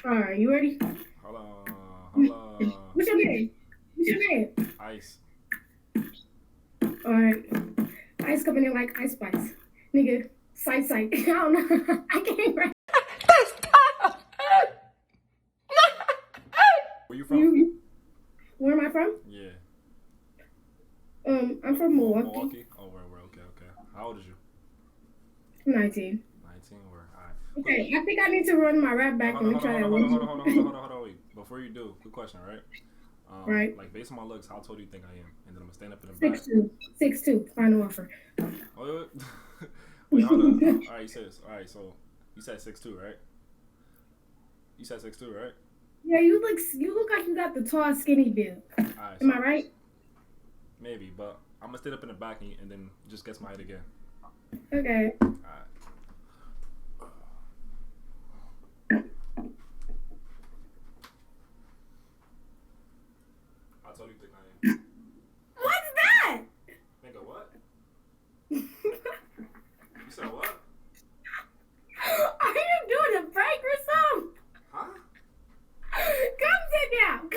All right, you ready? Hold on, hold on. What's your name? What's your name? Ice. All right. Ice coming in like ice spice. Nigga, sight. I don't know. I can't write. Where you from? Where am I from? Yeah. I'm from Milwaukee. Milwaukee? Oh, where? Okay. How old is you? 19. 19? Where? Alright. Okay, I think I need to run my rap back. Hold Let me try that on, one. hold on, wait. Before you do, quick question, right? Right. Like, based on my looks, how tall do you think I am? And then I'm gonna stand up in the back. 6'2". 6'2". Final offer. Oh, wait, hold on. Alright, alright, so you said 6'2", right? You said 6'2", right? Yeah, you look like you got the tall, skinny build. Alright, Am I right? Maybe, but I'm gonna stand up in the back and then just guess my height again. Okay. Alright. How tall do you think I am? What's that? Nigga, what? You said what? Are you doing a prank or something? Huh? Come sit down.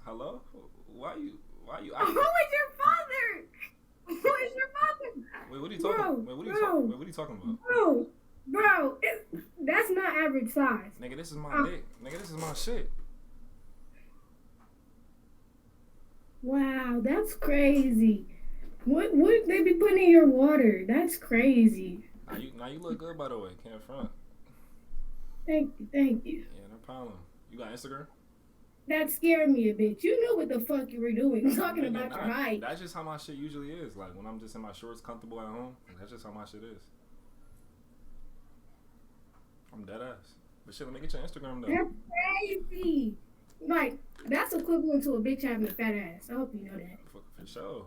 Hello? Why you Who acting? is your father? Who is your father? Wait, what are you talking? Wait, what are you talking about? Bro, that's not average size. Nigga, this is my dick. Nigga, this is my shit. Wow, that's crazy. What would they be putting in your water? That's crazy. Now you look good, by the way. Can't front. Thank you. Yeah, no problem. You got Instagram? That scared me a bit. You knew what the fuck you were doing, talking Nigga, about your height. That's just how my shit usually is. Like, when I'm just in my shorts, comfortable at home, that's just how my shit is. I'm dead ass. But shit, let me get your Instagram, though. That's crazy. Like, that's equivalent to a bitch having a fat ass. I hope you know that. For sure.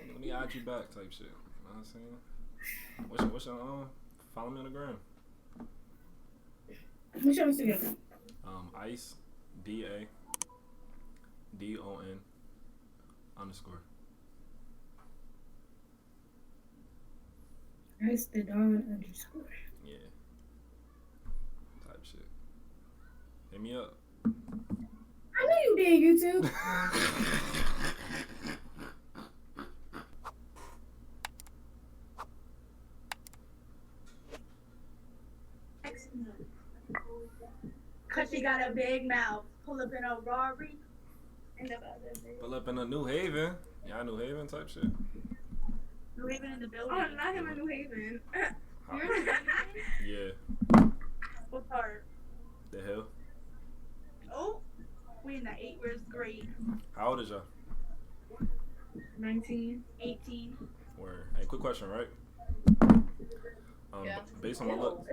Let me add you back type shit. You know what I'm saying? What's your follow me on the gram. What's your Instagram? Ice DADON underscore. Ice the Dawn underscore. Yeah. Type shit. Hit me up. I knew you did, YouTube. Cause she got a big mouth. Pull up in a Rari. Pull up in a New Haven. Yeah, New Haven type shit. New Haven in the building. Oh, not him in New Haven. You're in the Yeah. What part? The hell? Oh, we in the 8th grade. How old is y'all? 19. 18. Where? Hey, quick question, right? Yeah. Based on my looks.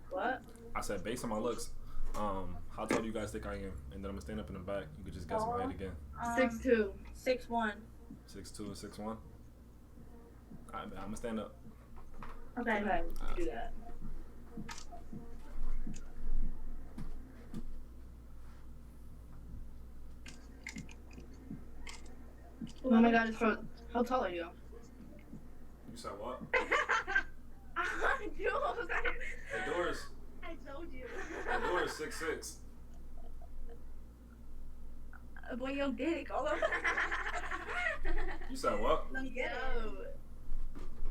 What? I said based on my looks. How tall do you guys think I am? And then I'm gonna stand up in the back. You could just guess my height again. 6'2". 6'1". 6'2" and 6'1". Alright, I'm gonna stand up. Okay. Do that. Oh my god, it's from. How tall are you? You said what? Jules, Hey, Doris. I told you. Hey, Doris, 6'6". Boy, your dick all over. You said what? Let me get No. it.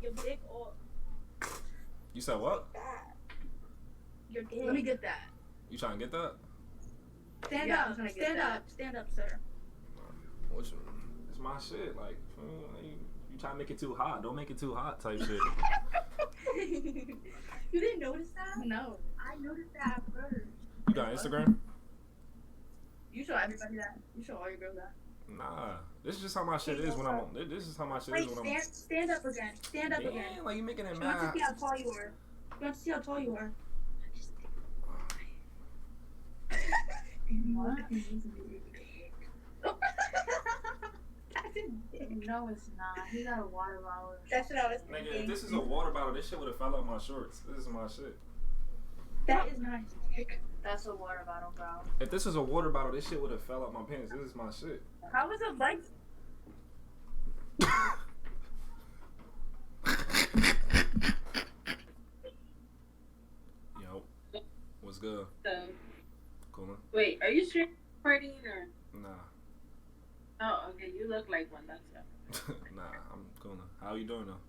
Your dick or You said what? your dick. Let me get that. You trying to get that? Stand Yeah, I'm up. trying to get Stand that. up. Stand up, sir. It's my shit. Like, you trying to make it too hot. Don't make it too hot type shit. You didn't notice that? No. I noticed that at first. You got Instagram? You show everybody that. You show all your girls that. Nah. This is just how my shit is when I'm on. This is how my shit Wait, is when I'm stand up again. Stand up again. Damn, like you making it You want to mad. see how tall you are. You want to see how tall you are. What? That's it. No, it's not. He got a water bottle. That's what I was Nigga, if thinking. this is a water bottle, this shit would have fell out my shorts. This is my shit. That is nice. That's a water bottle, bro. If this is a water bottle, this shit would have fell out my pants. This is my shit. How was it like? picture recording or? Nah. Oh, okay. You look like one. That's it. Nah, I'm cool now. How you doing though?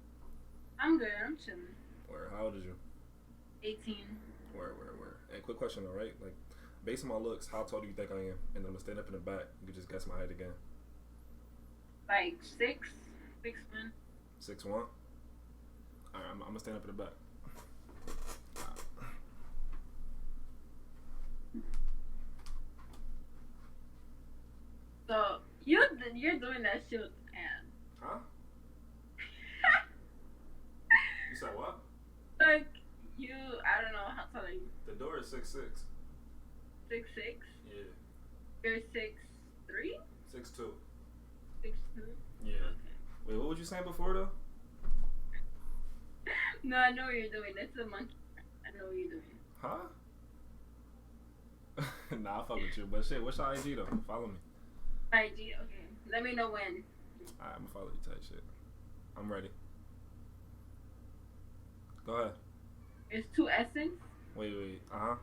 I'm good. I'm chilling. Where? How old is you? 18. Where? Hey, quick question though, right? Like, based on my looks, how tall do you think I am? And then I'm gonna stand up in the back. You can just guess my height again. Like 6'1". 6'1". Alright, I'm gonna stand up in the back. So you're doing that shit with the hand. Huh? You said what? Like you, I don't know how tall are you? The door is 6'6". 6'6". Yeah. You're 6'3". 6'2". 6'2". Yeah. Okay. Wait, what was you saying before though? No, I know what you're doing. That's a monkey. I know what you're doing. Huh? Nah, I fuck with you. But shit, what's your IG though? Follow me. IG. Okay. Let me know when. Alright, I'm gonna follow you type shit. I'm ready. Go ahead. It's 2 S's. Wait. Uh-huh.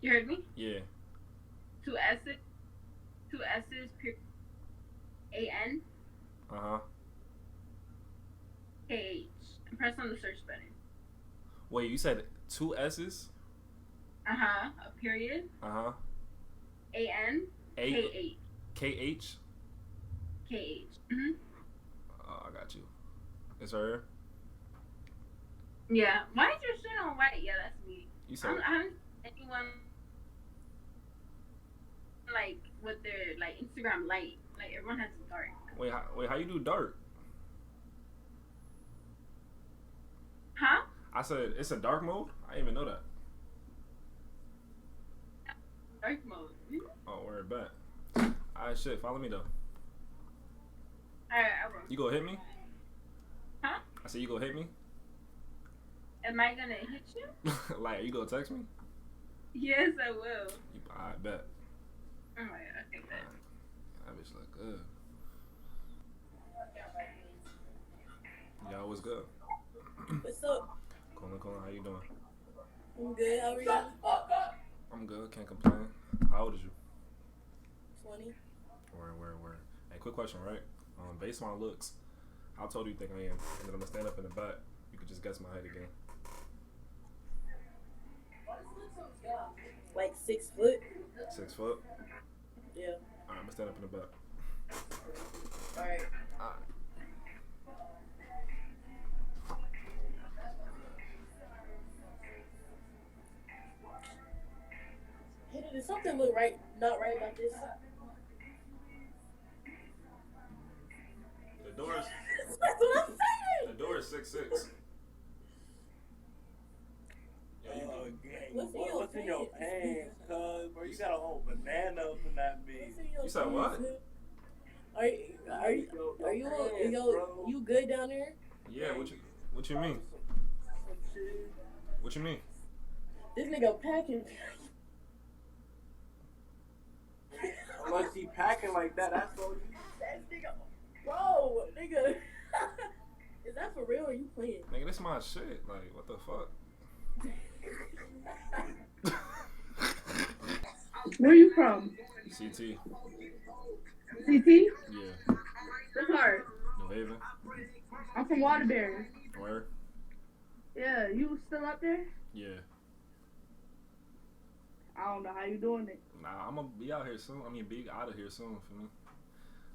You heard me? Yeah. 2 S's. 2 S's. A-N. Uh-huh. K-H. And press on the search button. Wait, you said 2 S's? Uh-huh. A period. Uh-huh. A-N. K-H. K-H? K-H. Mm-hmm. Oh, I got you. It's right here? Yeah. Why is your shit on white? Yeah, that's me. You said I haven't seen anyone like with their like Instagram light. Like everyone has a dark. Wait, how you do dark? Huh? I said it's a dark mode? I didn't even know that. Dark mode. Oh, where it back? Alright, shit, follow me though. Alright, I will. You gonna hit me? Huh? I said you gonna hit me? Am I gonna hit you? Like, you gonna text me? Yes, I will. I bet. Oh my god, I think that. That bitch look good. Y'all, what's good? What's up? Colin, how you doing? I'm good. How are you? I'm good, can't complain. How old is you? 20. Where? Hey, quick question, right? Based on my looks, how tall do you think I am? And then I'm gonna stand up in the back. You could just guess my height again. Like 6 foot. 6 foot? Yeah. Alright, I'm gonna stand up in the back. Alright. Alright. Hey, did something look not right about this? The door is That's what I'm saying. the door is 6'6". Yeah, you Oh, good. gang. What's in your pants, cuz? Bro, you got a whole banana up in that bitch. You said what? You good down there? Yeah, what you mean? What you mean? This nigga packing. Unless he packing like that, that's all you. That nigga, bro, nigga. Is that for real or you playing? Nigga, this my shit. Like, what the fuck? Where you from? CT. CT? Yeah. That's hard. New Haven. I'm from Waterbury. Where? Yeah, you still up there? Yeah. I don't know how you doing it. Nah, I'm gonna be out here soon. Be out of here soon for me.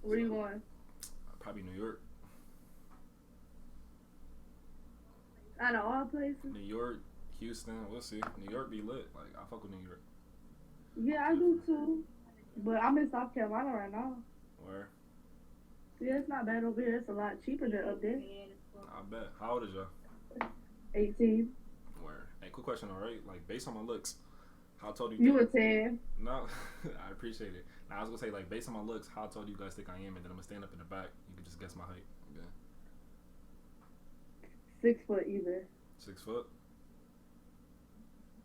Where you going? Probably New York. Out of all places? New York, Houston, we'll see. New York be lit. Like, I fuck with New York. Yeah, I do too. But I'm in South Carolina right now. Where? Yeah, it's not bad over here. It's a lot cheaper than up there. I bet. How old is y'all? 18. Where? Hey, quick question, alright? Like, based on my looks, how tall do you You think? were 10. No, I appreciate it. Now, I was gonna say, like, based on my looks, how tall do you guys think I am? And then I'm gonna stand up in the back. You can just guess my height. Yeah. 6 foot either. 6 foot?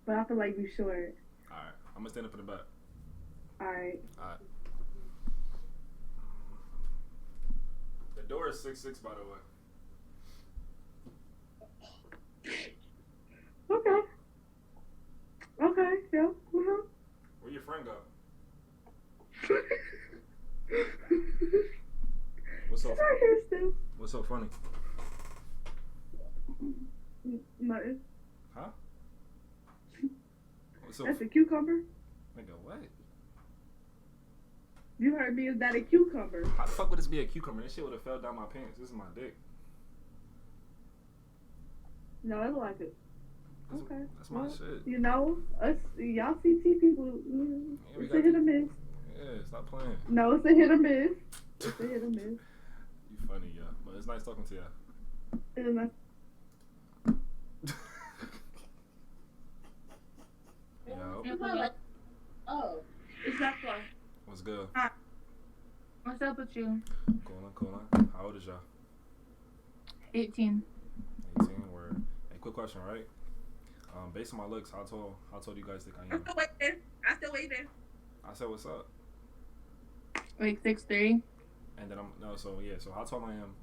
But I feel like you short. Alright. I'm gonna stand up in the back. Alright. Alright. The door is 6'6", by the way. Okay. Okay, yeah. Mm-hmm. Where your friend go? What's so It's funny? right here still. What's so funny? Nothing. Huh? What's so That's a cucumber. Nigga, what? You heard me. Is that a cucumber? How the fuck would this be a cucumber? This shit would have fell down my pants. This is my dick. No, I like it. Okay. That's my shit. You know, us y'all CT people, Yeah, it's a hit or miss. Yeah, stop playing. No, it's a hit or miss. It's a hit or miss. You funny, yeah. But it's nice talking to you. It is not. Yo, Oh, it's not fun. what's good? What's up with you? Coolin'. How old is y'all? 18. 18. Word. Hey, quick question, right? Based on my looks, how tall do you guys think I am? I'm still waiting. I said, what's up? Like 6'3". And then so how tall am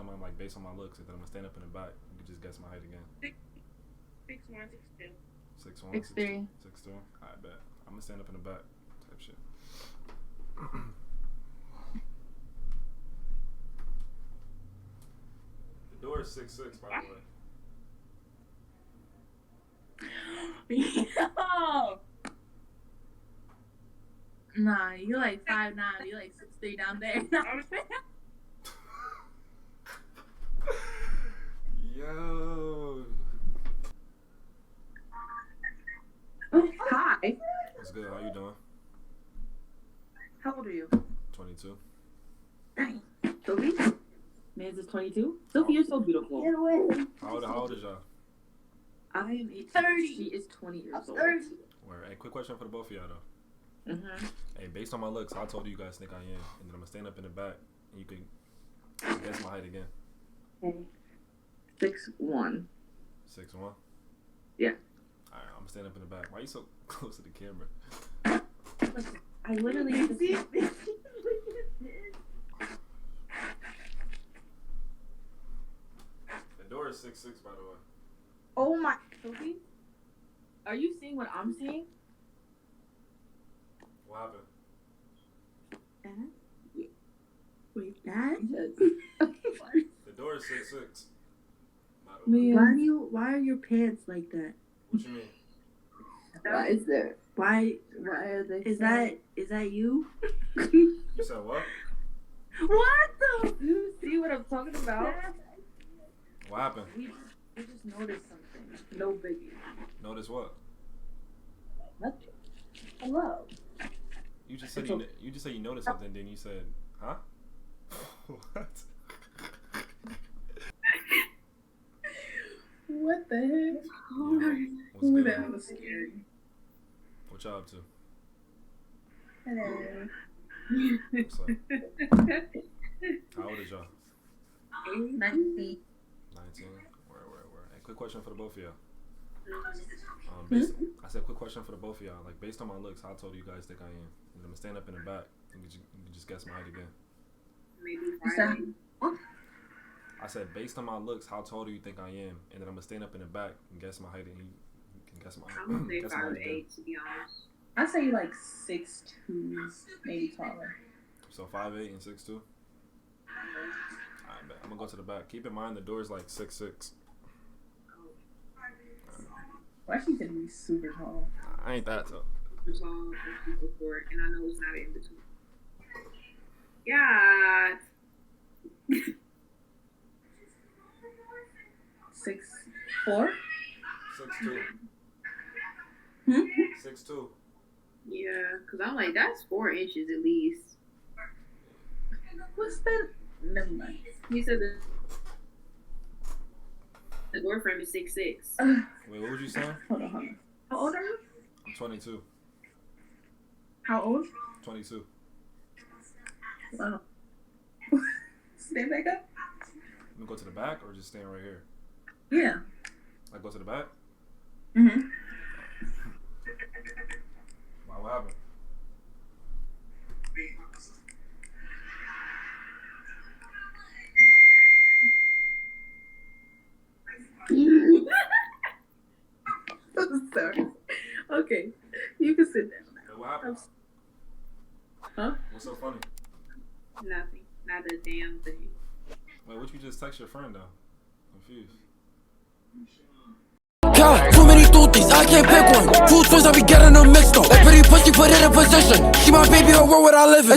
I like based on my looks, and then I'm gonna stand up in the back. You can just guess my height again. 6'1", 6'2". 6'1", 6'3". 6'2". I bet. I'm gonna stand up in the back. Type shit. The door is 6'6", by the way. Yo! Nah, you like 5'9". You like 6'3" down there. Yo. Hi. What's good? How you doing? How old are you? 22. Sophie? Man's is 22? Sophie, you're so beautiful. Get away. How old is y'all? I am 18. 30. She is 20 years old. 30. Word. Hey, quick question for the both of y'all though. Mm-hmm. Hey, based on my looks, how tall do you guys think I am? And then I'm gonna stand up in the back, and you can guess my height again. Okay. 6'1". 6'1". Yeah. Alright, I'm gonna stand up in the back. Why are you so close to the camera? I literally just... The door is 6'6", by the way. Oh my... Sophie? Are you seeing what I'm seeing? What happened? Wait, that? The door is 6'6". By the way. Man. Why are your pants like that? What you mean? Why is there? Why are they? Is that you? You said what? What the? You see what I'm talking about? What happened? We just noticed something. No biggie. Notice what? Nothing. Hello. You just said you noticed something, then you said, huh? What? What the heck? What's Ooh, good? that was scary. What y'all up to? Hello. What's up? How old is y'all? 19. 19. Where? Hey, quick question for the both of y'all. I said quick question for the both of y'all. Like, based on my looks, how tall do you guys think I am? And I'm gonna stand up in the back. And you can just guess my height again. Maybe Friday. I said, based on my looks, how tall do you think I am? And then I'm gonna stand up in the back and guess my height, and you can guess my I'm gonna say guess my height again. 5'8", to be honest. I say like 6'2", maybe taller. So 5'8" and 6'2". I bet. I'm gonna go to the back. Keep in mind the door is like 6'6". Why she said we super tall? I ain't that tall. It's all people for it, and I know it's not in between. Yeah. 6'4". 6'2". Hmm? 6'2". Yeah, because I'm like, that's 4 inches at least. What's that? Never mind. He said the door frame is 6'6". Wait, what was you saying? Hold on. How old are you? I'm 22. How old? 22. Wow. Stand back up. Let me go to the back or just stand right here? Yeah. Like, go to the back? Mm-hmm. Wow, what happened? I'm sorry. Okay. You can sit down now. Wait, what happened? Huh? What's so funny? Nothing. Not a damn thing. Wait, what you just text your friend though? Confused. Yeah, too many stooties, I can't pick one. Food twins, I be getting them mixed up. That pretty pussy put it in position. She my baby, her world, what I live in.